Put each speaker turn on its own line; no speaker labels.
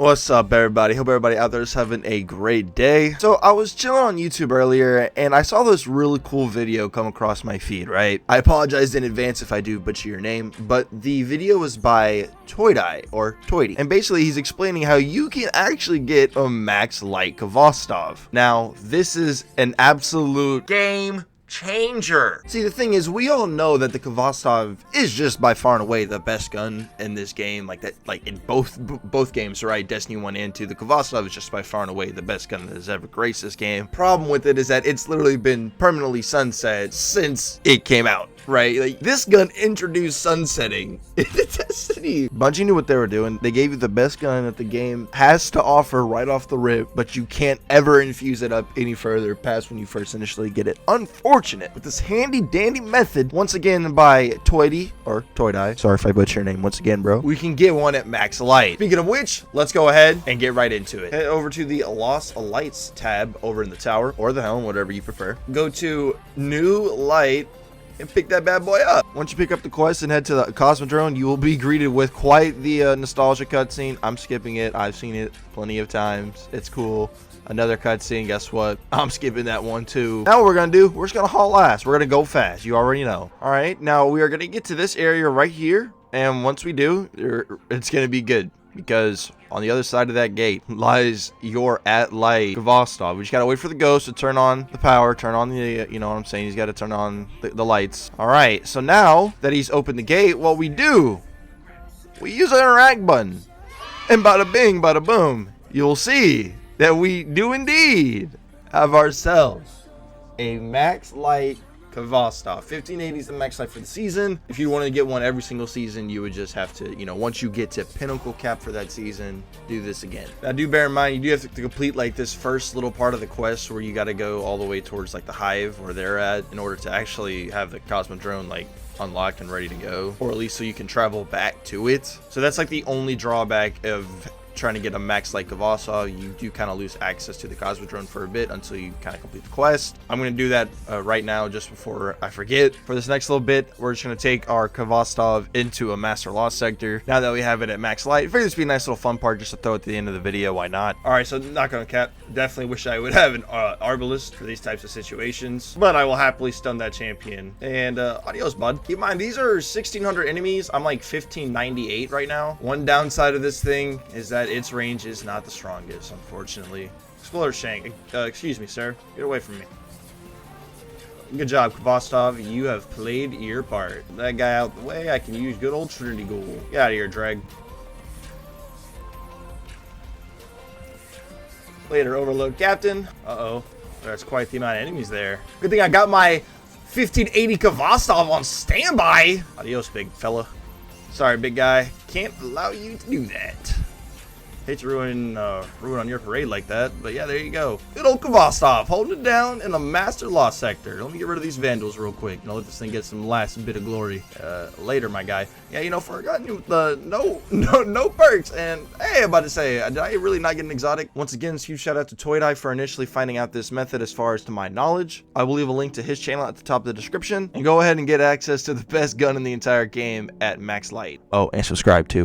What's up, everybody? Hope everybody out there is having a great day. So I was chilling on YouTube earlier and I saw this really cool video come across my feed, right? I apologize in advance if I do butcher your name, but the video was by Toydai or Toydy, and basically he's explaining how you can actually get a max light Khvostov. Now this is an absolute game changer. See, the thing is, we all know that the Khvostov is just by far and away the best gun in this game, like in both games, right? Destiny 1 and 2, the Khvostov is just by far and away the best gun that has ever graced this game. Problem with it is that it's literally been permanently sunset since it came out. Right, like this gun introduced sunsetting into Destiny. Bungie knew what they were doing. They gave you the best gun that the game has to offer right off the rip, but you can't ever infuse it up any further past when you first initially get it. Unfortunate. With this handy dandy method, once again by Toydy or Toydai, sorry if I butcher your name once again, bro, we can get one at max light. Speaking of which, let's go ahead and get right into it. Head over to the Lost Lights tab over in the tower or the helm, whatever you prefer. Go to New Light and pick that bad boy up. Once you pick up the quest and head to the Cosmodrome, you will be greeted with quite the nostalgia cutscene. I'm skipping it. I've seen it plenty of times. It's cool. Another cutscene. Guess what? I'm skipping that one too. Now what we're gonna do, we're just gonna haul ass. We're gonna go fast. You already know. All right. Now we are gonna get to this area right here, and once we do, it's gonna be good. Because on the other side of that gate lies your at-light Khvostov. We just gotta wait for the ghost to turn on the power, turn on the, you know what I'm saying, he's gotta turn on the lights. Alright, so now that he's opened the gate, what we do, we use our interact button. And bada bing, bada boom, you'll see that we do indeed have ourselves a max light Khvostov. 1580 is the max life for the season. If you want to get one every single season, you would just have to, you know, once you get to pinnacle cap for that season, do this again. Now do bear in mind, you do have to complete like this first little part of the quest where you got to go all the way towards like the hive where they're at in order to actually have the Cosmodrome like unlocked and ready to go, or at least so you can travel back to it. So that's like the only drawback of trying to get a max like Khvostov. You do kind of lose access to the Cosmodrome for a bit until you kind of complete the quest. I'm going to do that right now just before I forget. For this next little bit, we're just going to take our Khvostov into a Master Lost sector. Now that we have it at max light, I figured this would be a nice little fun part just to throw at the end of the video. Why not? All right, so not going to cap. Definitely wish I would have an Arbalist for these types of situations, but I will happily stun that champion. And adios, bud. Keep in mind, these are 1600 enemies. I'm like 1598 right now. One downside of this thing is that its range is not the strongest, unfortunately. Explorer Shank, excuse me, sir. Get away from me. Good job, Khvostov. You have played your part. That guy out the way, I can use good old Trinity Ghoul. Get out of here, Dreg. Later, Overload Captain. Uh-oh. There's quite the amount of enemies there. Good thing I got my 1580 Khvostov on standby. Adios, big fella. Sorry, big guy. Can't allow you to do that. Hate to ruin on your parade like that, but yeah, there you go. Good old Khvostov holding it down in a Master Lost sector. Let me get rid of these Vandals real quick. You know, let this thing get some last bit of glory. Later, my guy. Yeah, you know, forgot you with the no perks. And hey, I'm about to say, did I really not get an exotic? Once again, huge shout out to Toydai for initially finding out this method. As far as to my knowledge, I will leave a link to his channel at the top of the description, and go ahead and get access to the best gun in the entire game at max light. Oh, and subscribe too.